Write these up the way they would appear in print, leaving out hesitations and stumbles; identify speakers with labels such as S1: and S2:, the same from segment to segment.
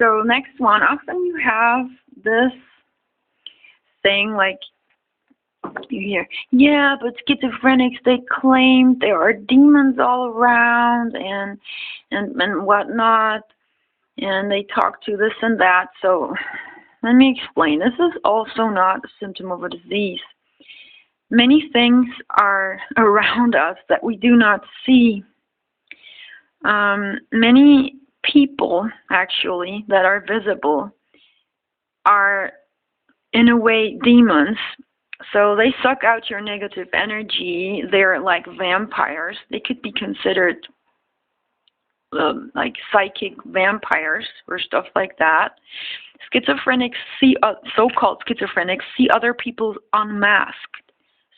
S1: So next one, often you have this thing like you hear, yeah, but schizophrenics, they claim there are demons all around and whatnot, and they talk to this and that. So let me explain. This is also not a symptom of a disease. Many things are around us that we do not see. Many people, actually, that are visible are, in a way, demons. So they suck out your negative energy. They're like vampires. They could be considered like psychic vampires or stuff like that. Schizophrenics see, so-called schizophrenics, see other people unmasked.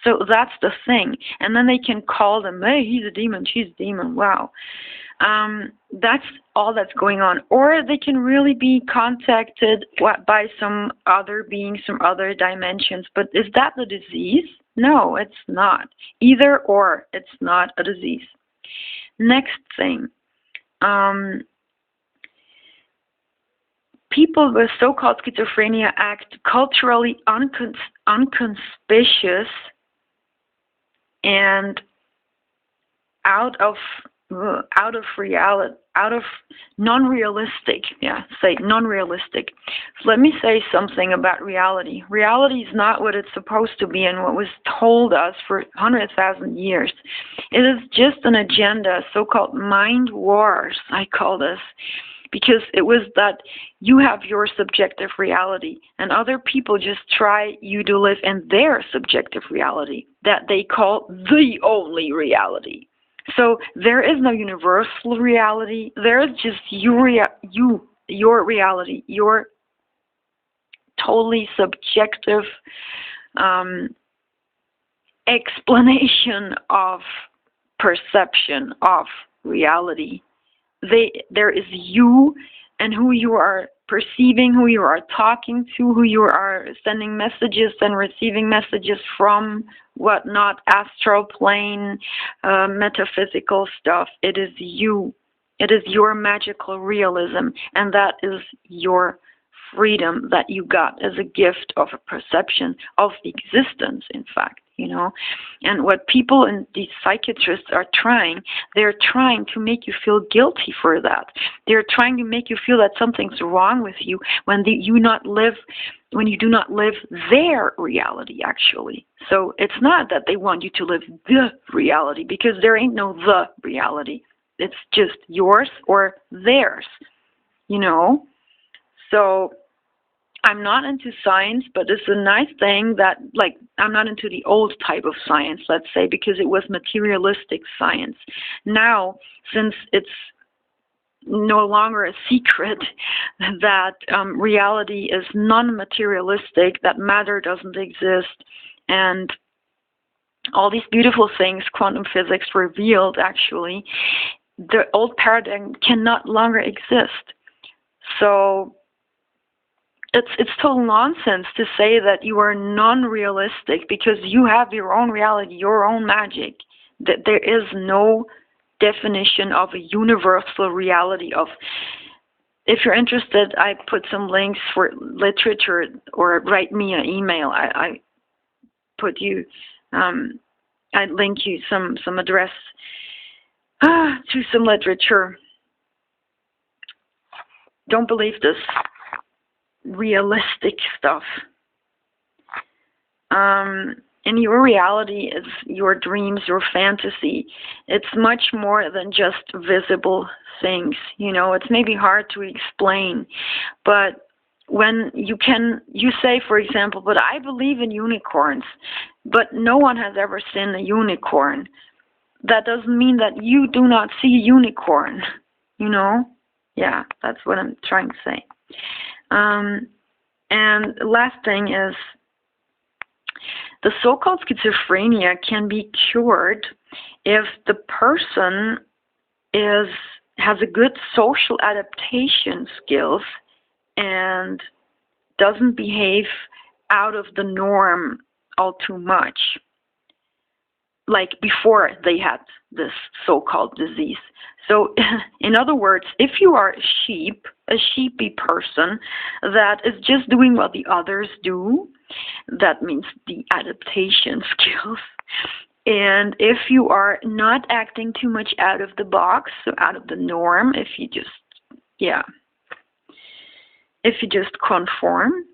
S1: So that's the thing. And then they can call them, hey, he's a demon, she's a demon, wow. That's all that's going on. Or they can really be contacted by some other beings from other dimensions. But is that the disease? No, it's not. Either or, it's not a disease. Next thing. People with so-called schizophrenia act culturally unconspicuous and out of reality, out of non-realistic. Non-realistic. So let me say something about reality. Reality is not what it's supposed to be and what was told us for 100,000 years. It is just an agenda, so-called mind wars, I call this, because it was that you have your subjective reality and other people just try you to live in their subjective reality that they call the only reality. So there is no universal reality. There is just your reality, your totally subjective explanation of perception of reality. There is you and who you are perceiving, who you are talking to, who you are sending messages and receiving messages from, whatnot, astral plane, metaphysical stuff. It is you. It is your magical realism, and that is your freedom that you got as a gift of a perception of the existence, in fact, And what people and these psychiatrists are trying, they're trying to make you feel guilty for that. They're trying to make you feel that something's wrong with you when you do not live their reality, actually. So it's not that they want you to live the reality, because there ain't no the reality. It's just yours or theirs, So I'm not into science, but it's a nice thing that, I'm not into the old type of science, let's say, because it was materialistic science. Now, since it's no longer a secret that reality is non-materialistic, that matter doesn't exist, and all these beautiful things quantum physics revealed, actually, the old paradigm can no longer exist. So it's total nonsense to say that you are non-realistic because you have your own reality, your own magic. That there is no definition of a universal reality of. If you're interested, I put some links for literature, or write me an email. I link you some address to some literature. Don't believe this realistic stuff. And your reality is your dreams, your fantasy. It's much more than just visible things. It's maybe hard to explain, but when you say, for example, but I believe in unicorns, but no one has ever seen a unicorn. That doesn't mean that you do not see a unicorn, Yeah, that's what I'm trying to say. And the last thing is, the so-called schizophrenia can be cured if the person has a good social adaptation skills and doesn't behave out of the norm all too much. like before they had this so-called disease. So, in other words, if you are a sheepy person that is just doing what the others do, that means the adaptation skills. And if you are not acting too much out of the box, so out of the norm, if you just, if you just conform,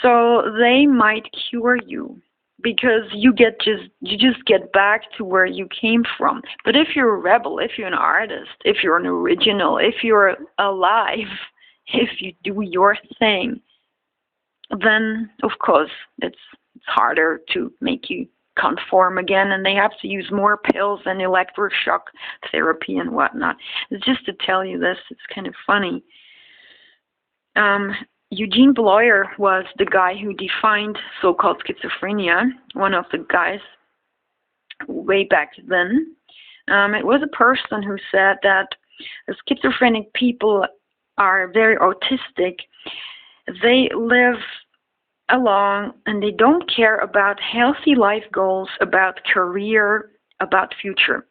S1: so they might cure you, because you just get back to where you came from. But if you're a rebel, if you're an artist, if you're an original, if you're alive, if you do your thing, then of course it's harder to make you conform again, and they have to use more pills and electroshock therapy and whatnot. It's just to tell you this, it's kind of funny. Eugene Bloyer was the guy who defined so-called schizophrenia, one of the guys way back then. It was a person who said that schizophrenic people are very autistic. They live along and they don't care about healthy life goals, about career, about future.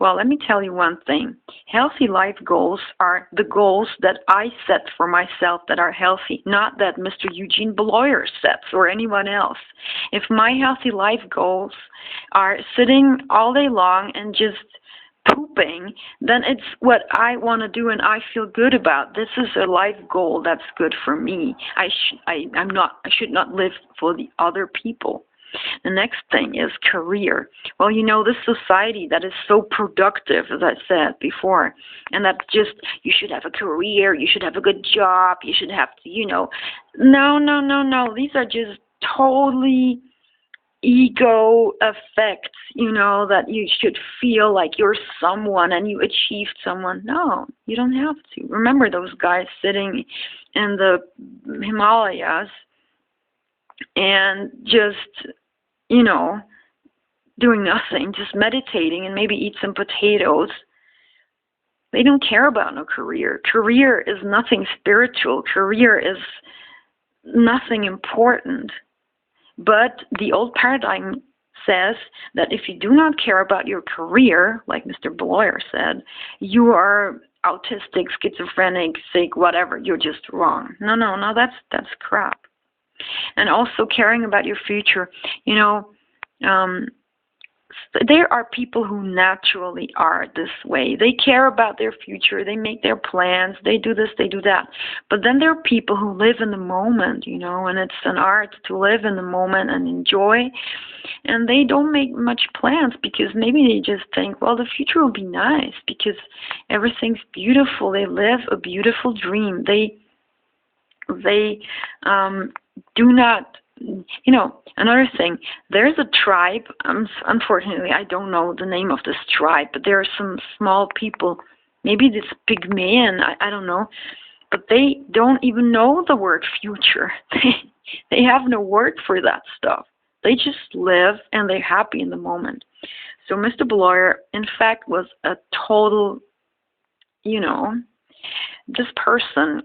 S1: Well, let me tell you one thing. Healthy life goals are the goals that I set for myself that are healthy, not that Mr. Eugene Bloyer sets or anyone else. If my healthy life goals are sitting all day long and just pooping, then it's what I want to do and I feel good about. This is a life goal that's good for me. I should not live for the other people. The next thing is career. Well, this society that is so productive, as I said before, and that just, you should have a career, you should have a good job, you should have to, no. These are just totally ego effects, that you should feel like you're someone and you achieved someone. No, you don't have to. Remember those guys sitting in the Himalayas and just, doing nothing, just meditating and maybe eat some potatoes. They don't care about no career. Career is nothing spiritual. Career is nothing important. But the old paradigm says that if you do not care about your career, like Mr. Bloyer said, you are autistic, schizophrenic, sick, whatever. You're just wrong. No, that's crap. And also caring about your future. There are people who naturally are this way. They care about their future. They make their plans. They do this, they do that. But then there are people who live in the moment, and it's an art to live in the moment and enjoy. And they don't make much plans because maybe they just think, well, the future will be nice because everything's beautiful. They live a beautiful dream. They do not, another thing, there's a tribe, unfortunately I don't know the name of this tribe, but there are some small people, maybe this Pygmalion, I don't know, but they don't even know the word future. They have no word for that stuff. They just live and they're happy in the moment. So Mr. Bloyer, in fact, was a total, this person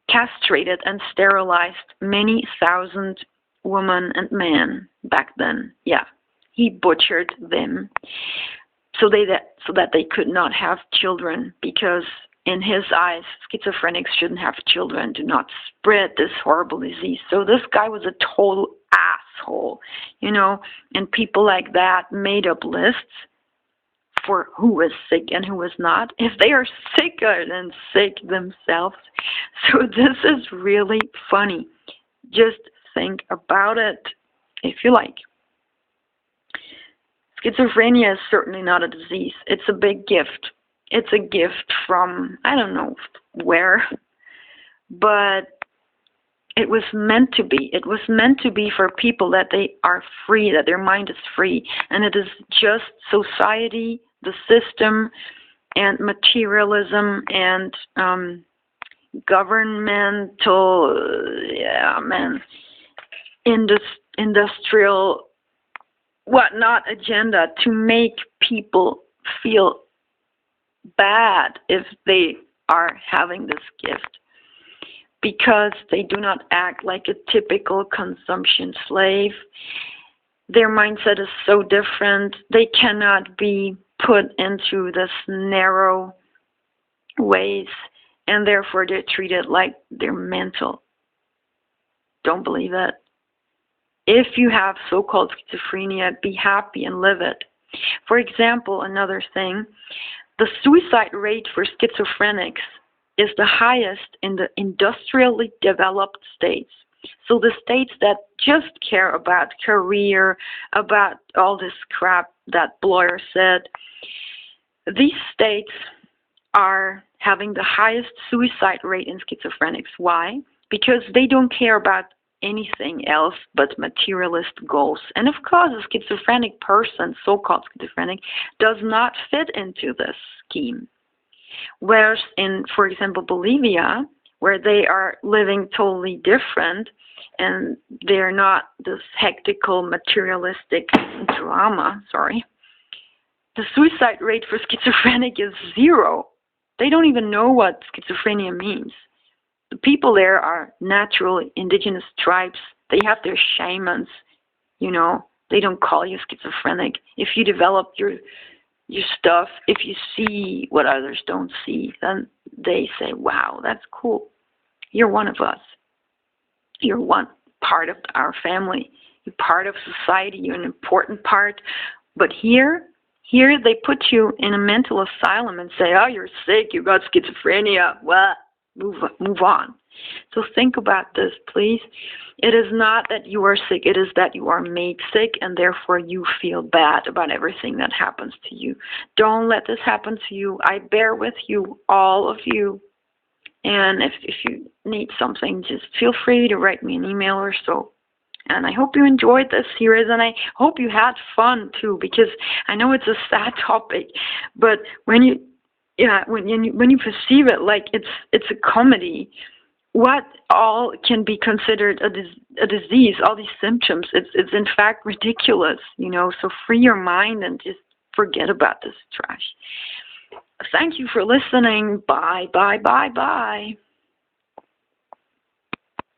S1: castrated and sterilized many thousand women and men back then. Yeah, he butchered them so that they could not have children, because in his eyes, schizophrenics shouldn't have children, do not spread this horrible disease. So this guy was a total asshole, and people like that made up lists for who was sick and who was not, if they are sicker than sick themselves. So this is really funny. Just think about it if you like. Schizophrenia is certainly not a disease. It's a big gift. It's a gift from, I don't know where, but it was meant to be. It was meant to be for people that they are free, that their mind is free. And it is just society, the system, and materialism, and governmental, industrial, whatnot agenda to make people feel bad if they are having this gift, because they do not act like a typical consumption slave. their mindset is so different. They cannot be put into this narrow ways, and therefore they're treated like they're mental. Don't believe it. If you have so-called schizophrenia, be happy and live it. For example, another thing, the suicide rate for schizophrenics is the highest in the industrially developed states. So the states that just care about career, about all this crap that Bloyer said, these states are having the highest suicide rate in schizophrenics. Why? Because they don't care about anything else but materialist goals. And of course, a schizophrenic person, so-called schizophrenic, does not fit into this scheme. Whereas in, for example, Bolivia, where they are living totally different, and they're not this hectical, materialistic drama, the suicide rate for schizophrenic is 0. They don't even know what schizophrenia means. The people there are natural indigenous tribes. They have their shamans, They don't call you schizophrenic. If you develop your stuff, if you see what others don't see, then they say, wow, that's cool. You're one of us. You're one part of our family. You're part of society. You're an important part. But here they put you in a mental asylum and say, oh, you're sick. You got schizophrenia. What? Move on. So think about this, please. It is not that you are sick. It is that you are made sick, and therefore you feel bad about everything that happens to you. Don't let this happen to you. I bear with you, all of you. And if you need something, just feel free to write me an email or so. And I hope you enjoyed this series, and I hope you had fun too, because I know it's a sad topic, but when you perceive it like it's a comedy, what all can be considered a disease, all these symptoms, it's in fact ridiculous, so free your mind and just forget about this trash. Thank you for listening. Bye, bye, bye, bye.